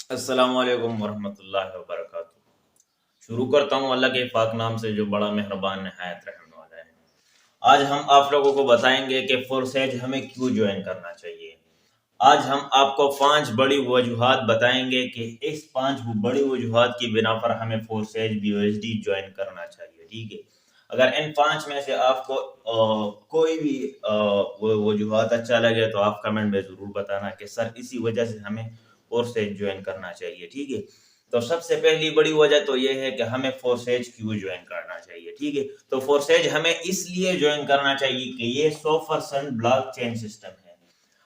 अस्सलामु अलैकुम वरहमतुल्लाहि वबरकातुहू। शुरू करता हूँ अल्लाह के पाक नाम से जो बड़ा मेहरबान नहायत रहम वाला है। आज हम आप लोगों को बताएंगे कि फोर्सेज हमें क्यों ज्वाइन करना चाहिए। आज हम आपको 5 बड़ी वजूहात बताएंगे कि इस 5 बड़ी वजूहात की बिना पर हमें फोर्सेज बीओएसडी ज्वाइन करना चाहिए। ठीक है, अगर इन 5 में से आपको कोई भी वो वजूहात अच्छा लगे तो आप कमेंट में ज़रूर बताना कि सर इसी वजह से हमें फोर्सेज ज्वाइन करना चाहिए। ठीक है, तो सबसे पहली बड़ी वजह तो ये है कि हमें फोर्सेज क्यों ज्वाइन करना चाहिए। ठीक है, तो फोर्सेज हमें इसलिए ज्वाइन करना चाहिए कि ये 100% ब्लॉकचेन सिस्टम है।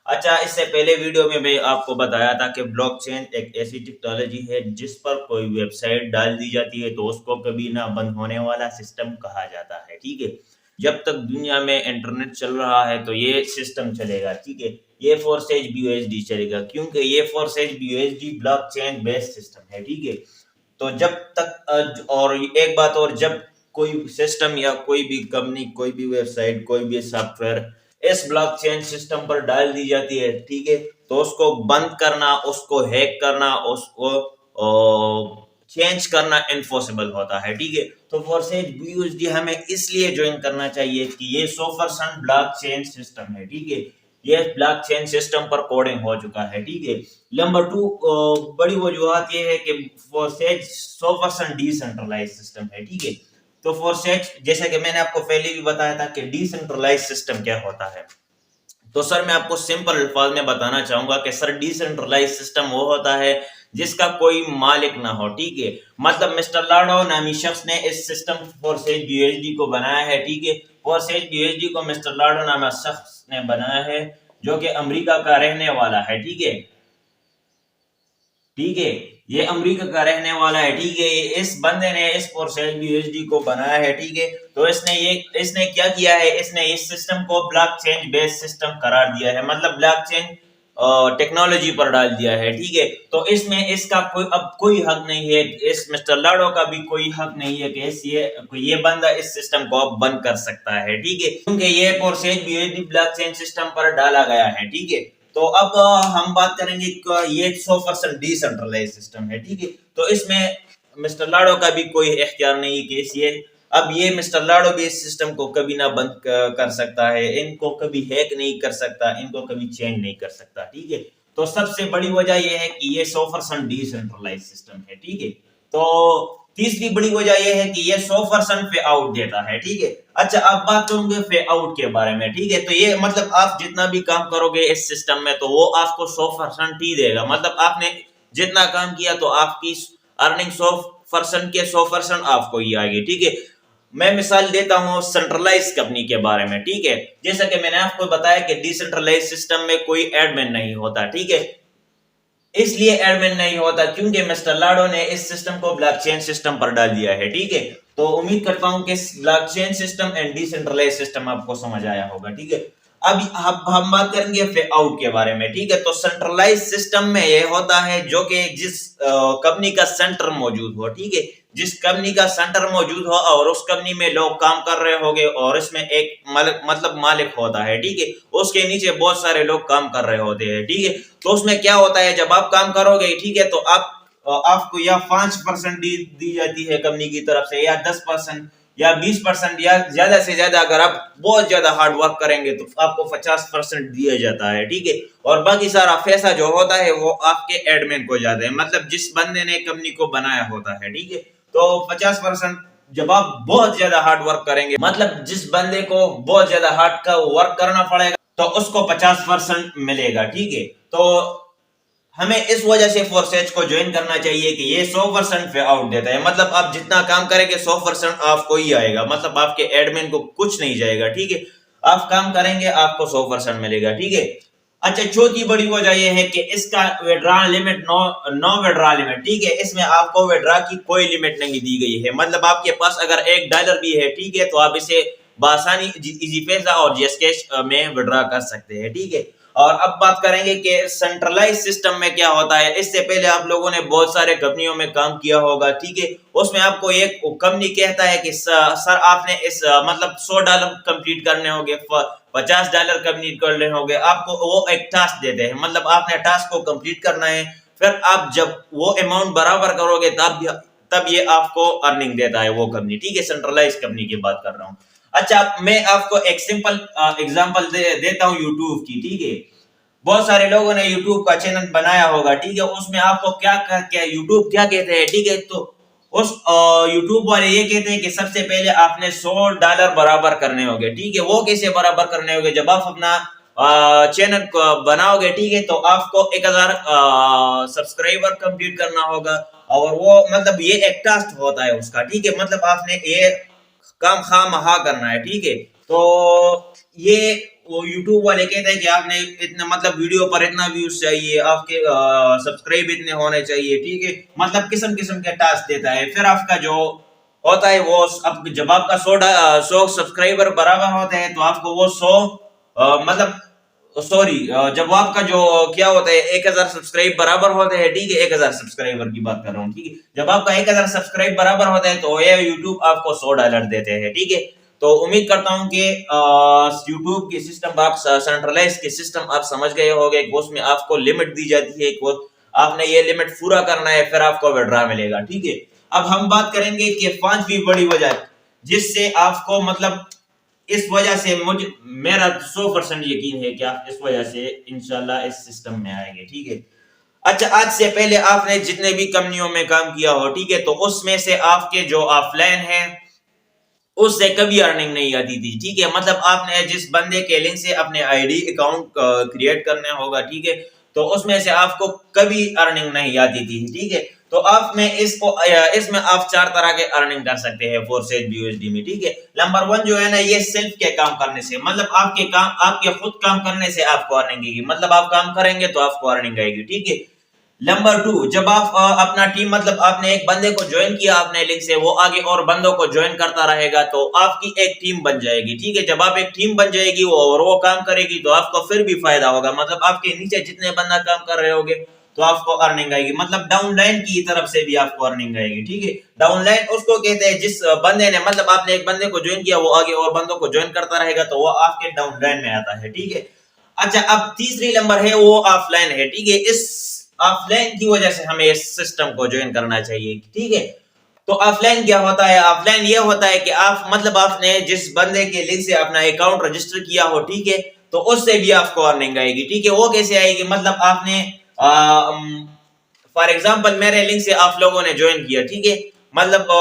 अच्छा, इससे पहले वीडियो में मैं आपको बताया था कि ब्लॉकचेन एक ऐसी टेक्नोलॉजी है जिस पर कोई वेबसाइट डाल दी जाती है तो उसको कभी ना बंद होने वाला सिस्टम कहा जाता है। ठीक है, जब तक दुनिया में इंटरनेट चल रहा है तो ये सिस्टम चलेगा। ठीक है, ये फोर्सेज बीओएसडी चलेगा क्योंकि ये फोर्सेज बीओएसडी ब्लॉकचेन बेस्ड सिस्टम है। ठीक है, तो जब तक और एक बात और, जब कोई सिस्टम या कोई भी कंपनी, कोई भी वेबसाइट, कोई भी सॉफ्टवेयर इस ब्लॉकचेन सिस्टम पर डाल दी जाती है, ठीक है, तो उसको बंद करना, उसको हैक करना, उसको चेंज करना इम्पॉसिबल होता है। ठीक है, तो फोर्सेज बीयूएसडी हमें इसलिए ज्वाइन करना चाहिए कि ये 100% ब्लॉकचेन सिस्टम है। ठीक है, ये ब्लॉकचेन सिस्टम पर कोडिंग हो चुका है। ठीक है, नंबर 2 बड़ी वजूहत ये है कि फोर्सेज 100% डिसेंट्रलाइज सिस्टम है। ठीक है, तो फोर्सेज, जैसे कि मैंने आपको पहले भी बताया था कि डिसेंट्रलाइज सिस्टम क्या होता है, तो सर मैं आपको सिंपल अल्फाज में बताना चाहूंगा कि सर डिसेंट्रलाइज सिस्टम वो होता है जिसका कोई मालिक ना हो। ठीक है, मतलब मिस्टर लाडो नामी शख्स ने इस सिस्टम फोर्सेज बीएचडी को बनाया है। ठीक है, फोर्सेज बीएचडी को मिस्टर लाडो नामा शख्स ने बनाया है जो कि अमेरिका का रहने वाला है। ठीक है, ठीक है, ये अमेरिका का रहने वाला है। ठीक है, इस बंदे ने इस फोर्सेज बीएचडी को बनाया है। ठीक है, तो इसने क्या किया है, इसने इस सिस्टम को ब्लॉकचेन बेस्ड सिस्टम करार दिया है, मतलब ब्लॉकचेन टेक्नोलॉजी पर डाल दिया है। ठीक है, तो इसमें इसका कोई हक नहीं है, इस मिस्टर लाडो का भी कोई हक नहीं है कि ये बंदा इस सिस्टम को अब बंद कर सकता है। ठीक है, क्योंकि ये फोर्सेज बीएचडी ब्लॉकचेन सिस्टम पर डाला गया है। ठीक है, तो अब हम बात करेंगे कि ये 100% डिसेंट्रलाइज सिस्टम है। ठीक है, तो इसमें मिस्टर लाडो का भी कोई इख्तियार नहीं है कि ये मिस्टर लाडो भी इस सिस्टम को कभी ना बंद कर सकता है, इनको कभी हैक नहीं कर सकता, इनको कभी चेंज नहीं कर सकता। ठीक है, तो सबसे बड़ी वजह यह है कि ये 100% डिसेंट्रलाइज सिस्टम है। ठीक है, तो तीसरी बड़ी वजह यह है कि ये 100% पे आउट देता है। ठीक है, अच्छा अब बात करूंगे पे आउट के बारे में। ठीक है, तो ये मतलब आप जितना भी काम करोगे इस सिस्टम में तो वो आपको 100% ही देगा, मतलब आपने जितना काम किया तो आपकी अर्निंग 100% के 100% आपको ही आएगी। ठीक है, मैं मिसाल देता हूँ सेंट्रलाइज कंपनी के बारे में। ठीक है, जैसा कि मैंने आपको बताया कि डिसेंट्रलाइज सिस्टम में कोई एडमिन नहीं होता। ठीक है, इसलिए एडमिन नहीं होता क्योंकि मिस्टर लाडो ने इस सिस्टम को ब्लॉकचेन सिस्टम पर डाल दिया है। ठीक है, तो उम्मीद करता हूं कि blockchain system and decentralise system आपको समझ आया होगा। ठीक है, अब हम बात करेंगे पे आउट के बारे में। ठीक है, तो सेंट्रलाइज सिस्टम में यह होता है जो कि जिस कंपनी का सेंटर मौजूद हो। ठीक है, जिस कंपनी का सेंटर मौजूद हो और उस कंपनी में लोग काम कर रहे होंगे और इसमें एक मालिक होता है। ठीक है, उसके नीचे बहुत सारे लोग काम कर रहे होते हैं। ठीक है, तो उसमें क्या होता है, जब आप काम करोगे, ठीक है, तो आपको या 5% दी जाती है कंपनी की तरफ से, या 10% या 20%, या ज्यादा से ज्यादा अगर आप बहुत ज्यादा हार्ड वर्क करेंगे तो आपको 50% दिया जाता है। ठीक है, और बाकी सारा पैसा जो होता है वो आपके एडमिन को जाता है, मतलब जिस बंदे ने कंपनी को बनाया होता है। ठीक है, तो 50% जब आप बहुत ज्यादा हार्ड वर्क करेंगे, मतलब जिस बंदे को बहुत ज्यादा हार्ड का वर्क करना पड़ेगा तो उसको 50% मिलेगा। ठीक है, तो हमें इस वजह से फोर्सेज को ज्वाइन करना चाहिए कि ये 100% पे आउट देता है, मतलब आप जितना काम करेंगे 100% आपको ही आएगा, मतलब आपके एडमिन को कुछ नहीं जाएगा। ठीक है, आप काम करेंगे आपको 100% मिलेगा। ठीक है, अच्छा चौथी बड़ी वजह यह है कि इसका withdrawal limit no withdraw limit. ठीक है, इसमें आपको विड्रॉ की कोई लिमिट नहीं दी गई है, मतलब आपके पास अगर $1 भी है, ठीक है, तो आप इसे बआसानी इजी पैसा और जीएस कैश में विड्रॉ कर सकते हैं। ठीक है, और अब बात करेंगे कि सेंट्रलाइज सिस्टम में क्या होता है। इससे पहले आप लोगों ने बहुत सारे कंपनियों में काम किया होगा। ठीक है, उसमें आपको एक कंपनी कहता है कि सर आपने इस मतलब $100 कंप्लीट करने होंगे, $50 कंप्लीट करने होंगे, आपको वो एक टास्क देते हैं, मतलब आपने टास्क को कंप्लीट करना है, फिर आप जब वो अमाउंट बराबर करोगे तब ये आपको अर्निंग देता है वो कंपनी, ठीक है। सेंट्रलाइज कंपनी की बात कर रहा हूँ। अच्छा, मैं आपको एक सिंपल एग्जांपल देता हूँ यूट्यूब की, ठीक है। बहुत सारे लोगों ने यूट्यूब का चैनल बनाया होगा, ठीक है। उसमें आपको क्या यूट्यूब क्या कहते हैं, ठीक है। तो उस यूट्यूब वाले ये कहते हैं कि सबसे पहले आपने $100 बराबर करने होंगे, ठीक है। वो कैसे बराबर करने होंगे, जब आप अपना चैनल को बनाओगे, ठीक है, तो आपको 1000 सब्सक्राइबर कंप्लीट करना होगा। और वो मतलब ये एक टास्क होता है उसका, ठीक है। मतलब आपने ये काम खामखा करना है, ठीक है। तो ये वो यूट्यूब वाले कहते हैं कि आपने इतना मतलब वीडियो पर इतना व्यूज चाहिए, आपके सब्सक्राइब इतने होने चाहिए, ठीक है। मतलब किस्म किस्म के टास्क देता है। फिर आपका जो होता है वो अब जब आपका 100 सब्सक्राइबर बराबर होते हैं तो आपको वो 100 मतलब सॉरी, जब आपका जो क्या होता है 1000 सब्सक्राइब बराबर होते हैं, ठीक है। 1000 सब्सक्राइबर की बात कर रहा हूँ, ठीक है। जब आपका 1000 सब्सक्राइब बराबर होता है तो ये यूट्यूब आपको $100 देते हैं, ठीक है। तो उम्मीद करता हूँ कि यूट्यूब की सिस्टम आप सेंट्रलाइज की सिस्टम आप समझ गए होंगे। उसमें आपको लिमिट दी जाती है, आपने ये लिमिट पूरा करना है, फिर आपको विड्रॉ मिलेगा, ठीक है। अब हम बात करेंगे कि पांचवी बड़ी वजह जिससे आपको मतलब इस वजह से मुझे मेरा 100% यकीन है कि आप इस वजह से इंशाल्लाह इस सिस्टम में आएंगे, ठीक है। अच्छा, आज से पहले आपने जितने भी कंपनियों में काम किया हो, ठीक है, तो उसमें से आपके जो ऑफलाइन है उससे कभी अर्निंग नहीं आती थी, ठीक है। मतलब आपने जिस बंदे के लिंक से अपने आईडी अकाउंट क्रिएट करने होगा, ठीक है, तो उसमें से आपको कभी अर्निंग नहीं आती थी, ठीक है। तो आप में इसमें आप 4 तरह के अर्निंग कर सकते हैं फोर्सेज BUSD में, ठीक है। नंबर 1 जो है ना, ये सेल्फ के काम करने से, मतलब आपके खुद काम करने से आपको अर्निंग आएगी। मतलब आप काम करेंगे तो आपको अर्निंग आएगी, ठीक है। नंबर 2, जब आप अपना टीम मतलब आपने एक बंदे को ज्वाइन किया आपने लिंक से, वो आगे और बंदों को ज्वाइन करता रहेगा तो आपकी एक टीम बन जाएगी, ठीक है। जब आप एक टीम बन जाएगी और वो काम करेगी तो आपको फिर भी फायदा होगा। मतलब आपके नीचे जितने बंदा काम कर रहे होंगे तो आपको अर्निंग आएगी। मतलब डाउनलाइन की तरफ से भी आपको अर्निंग आएगी, ठीक है। डाउनलाइन उसको कहते हैं जिस बंदे ने मतलब आपने एक बंदे को ज्वाइन किया, वो आगे और बंदों को ज्वाइन करता रहेगा तो वो आपके डाउनलाइन में आता है, ठीक है। अच्छा, अब तीसरी नंबर है वो ऑफलाइन है, ठीक है। इस ऑफलाइन की वजह से हमें इस सिस्टम को ज्वाइन करना चाहिए, ठीक है। तो ऑफलाइन क्या होता है, ऑफलाइन ये होता है कि आप मतलब आपने जिस बंदे के लिंक से अपना अकाउंट रजिस्टर किया हो, ठीक है, तो उससे भी आपको अर्निंग आएगी, ठीक है। वो कैसे आएगी, मतलब आपने फॉर एग्जांपल मेरे लिंक से आप लोगों ने ज्वाइन किया, ठीक है। मतलब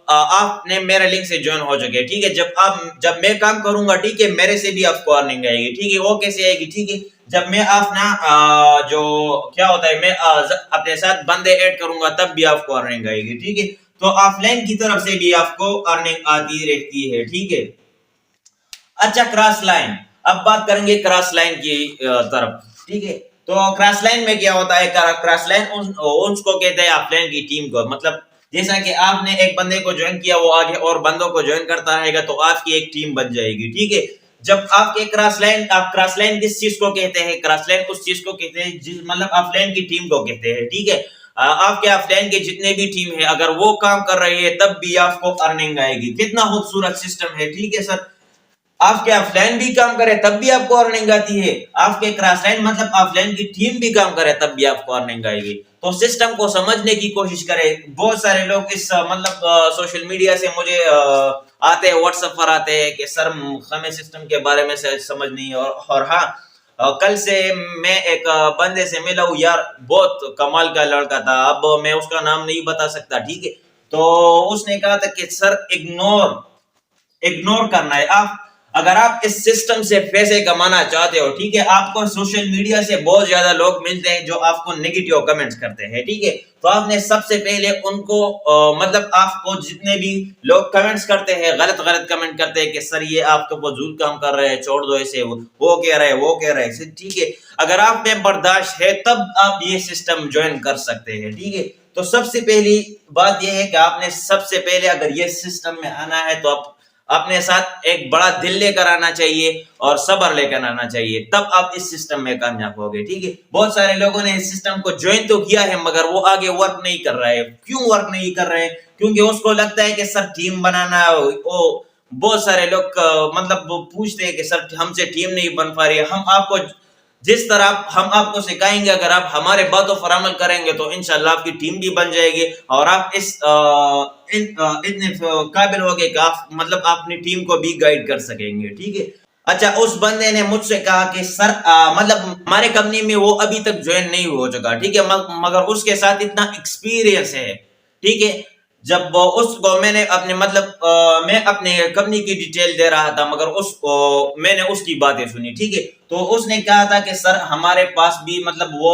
आपने मेरे लिंक से ज्वाइन हो चुके, ठीक है। जब मैं काम करूंगा, ठीक है, मेरे से भी आपको अर्निंग आएगी, ठीक है। वो कैसे आएगी, ठीक है। जब मैं अपना जो क्या होता है मैं अपने साथ बंदे ऐड करूंगा तब भी आपको अर्निंग आएगी, ठीक है। तो ऑफलाइन की तरफ से भी आपको अर्निंग आती रहती है, ठीक है। अच्छा, क्रॉस लाइन, अब बात करेंगे क्रॉस लाइन की तरफ, ठीक है। तो क्रॉस लाइन में क्या होता है, क्रॉस लाइन उसको कहते हैं ऑफलाइन की टीम को। मतलब जैसा कि आपने एक बंदे को ज्वाइन किया, वो आगे और बंदों को ज्वाइन करता रहेगा तो आपकी एक टीम बन जाएगी, ठीक है। जब आपके क्रॉस लाइन किस चीज को कहते हैं, क्रॉस लाइन उस चीज को कहते हैं मतलब ऑफलाइन की टीम को कहते हैं, ठीक है। आपके ऑफलाइन के जितने भी टीम है अगर वो काम कर रही है तब भी आपको अर्निंग आएगी। कितना खूबसूरत सिस्टम है, ठीक है सर। आपके ऑफलाइन भी काम करे तब भी आपको अर्निंग आती है, आपके क्रॉस लाइन मतलब ऑफलाइन की टीम भी काम करे तब भी आपको अर्निंग आएगी। तो सिस्टम को समझने की कोशिश करें। बहुत सारे लोग इस मतलब सोशल मीडिया से मुझे आते हैं, व्हाट्सएप पर आते हैं कि सर हमें सिस्टम के बारे में समझ नहीं है। और हाँ, कल से मैं एक बंदे से मिला हूँ यार, बहुत कमाल का लड़का था। अब मैं उसका नाम नहीं बता सकता, ठीक है। तो उसने कहा था कि सर इग्नोर करना है। आप अगर आप इस सिस्टम से पैसे कमाना चाहते हो, ठीक है, आपको सोशल मीडिया से बहुत ज्यादा लोग मिलते हैं जो आपको नेगेटिव कमेंट्स करते हैं, ठीक है। तो आपने सबसे पहले उनको मतलब आपको जितने भी लोग कमेंट्स करते हैं, गलत गलत कमेंट करते हैं कि सर ये आप तो फजूल काम कर रहे हैं, छोड़ दो ऐसे, वो कह रहे हैं वो कह रहे हैं, ठीक है। अगर आप में बर्दाश्त है तब आप ये सिस्टम ज्वाइन कर सकते हैं, ठीक है। तो सबसे पहली बात यह है कि आपने सबसे पहले अगर ये सिस्टम में आना है तो आप अपने साथ एक बड़ा दिल लेकर आना चाहिए और सब्र लेकर आना चाहिए, तब आप इस सिस्टम में कामयाब होगे, ठीक है। बहुत सारे लोगों ने इस सिस्टम को ज्वाइन तो किया है मगर वो आगे वर्क नहीं कर रहा है। क्यों वर्क नहीं कर रहे हैं, क्योंकि उसको लगता है कि सर टीम बनाना वो बहुत सारे लोग मतलब वो पूछते हैं कि सर हमसे टीम नहीं बन पा रही है। हम आपको जिस तरह हम आपको सिखाएंगे, अगर आप हमारे बातों पर अमल करेंगे तो इंशाल्लाह आपकी टीम भी बन जाएगी और आप इतने काबिल होगे कि आप मतलब अपनी टीम को भी गाइड कर सकेंगे, ठीक है। अच्छा, उस बंदे ने मुझसे कहा कि सर मतलब हमारे कंपनी में वो अभी तक ज्वाइन नहीं हो चुका, ठीक है, मगर उसके साथ इतना एक्सपीरियंस है, ठीक है। जब उसको मैंने अपने मतलब मैं अपने कंपनी की डिटेल दे रहा था, मगर उसको मैंने उसकी बातें सुनी, ठीक है। तो उसने कहा था कि सर हमारे पास भी मतलब वो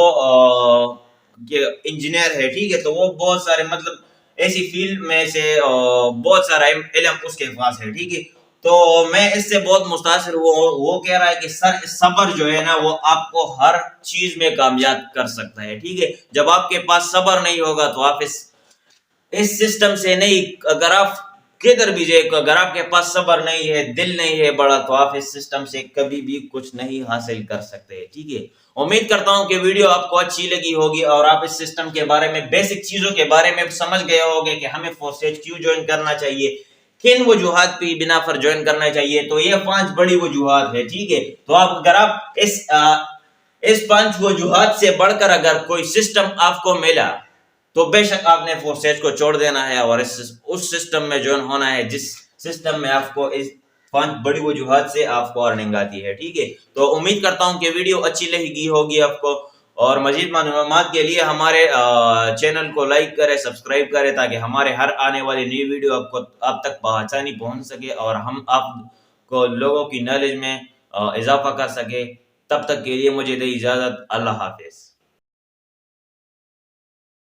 इंजीनियर है, ठीक है, तो वो बहुत सारे मतलब ऐसी फील्ड में से बहुत सारा इल्म उसके पास है, ठीक है। तो मैं इससे बहुत मुतासिर हुआ। वो कह रहा है कि सर सब्र जो है ना वो आपको हर चीज में कामयाब कर सकता है, ठीक है। जब आपके पास सब्र नहीं होगा तो आप इस सिस्टम से नहीं, अगर आप किधर भी जाए, अगर आपके पास सब्र नहीं है, दिल नहीं है बड़ा, तो आप इस सिस्टम से कभी भी कुछ नहीं हासिल कर सकते, ठीक है। उम्मीद करता हूं कि वीडियो आपको अच्छी लगी होगी और आप इस सिस्टम के बारे में, बेसिक चीजों के बारे में समझ गए होंगे कि हमें फोर्सेज क्यों ज्वाइन करना चाहिए, किन वजूहात पे बिना पर ज्वाइन करना चाहिए। तो ये 5 बड़ी वजूहात है, ठीक है। तो आप अगर आप इस 5 वजूहात से बढ़कर अगर कोई सिस्टम आपको मिला तो बेशक आपने फोर्सेज को छोड़ देना है और उस सिस्टम में ज्वाइन होना है जिस सिस्टम में आपको इस 5 बड़ी वजूहात से आपको अर्निंग आती है, ठीक है। तो उम्मीद करता हूं कि वीडियो अच्छी लगी होगी आपको और मजीद मालूमात के लिए हमारे चैनल को लाइक करें, सब्सक्राइब करें, ताकि हमारे हर आने वाली नई वीडियो आपको आप तक आसानी पहुंच सके और हम आपको लोगों की नॉलेज में इजाफा कर सके। तब तक के लिए मुझे दे इजाजत। अल्लाह हाफिज।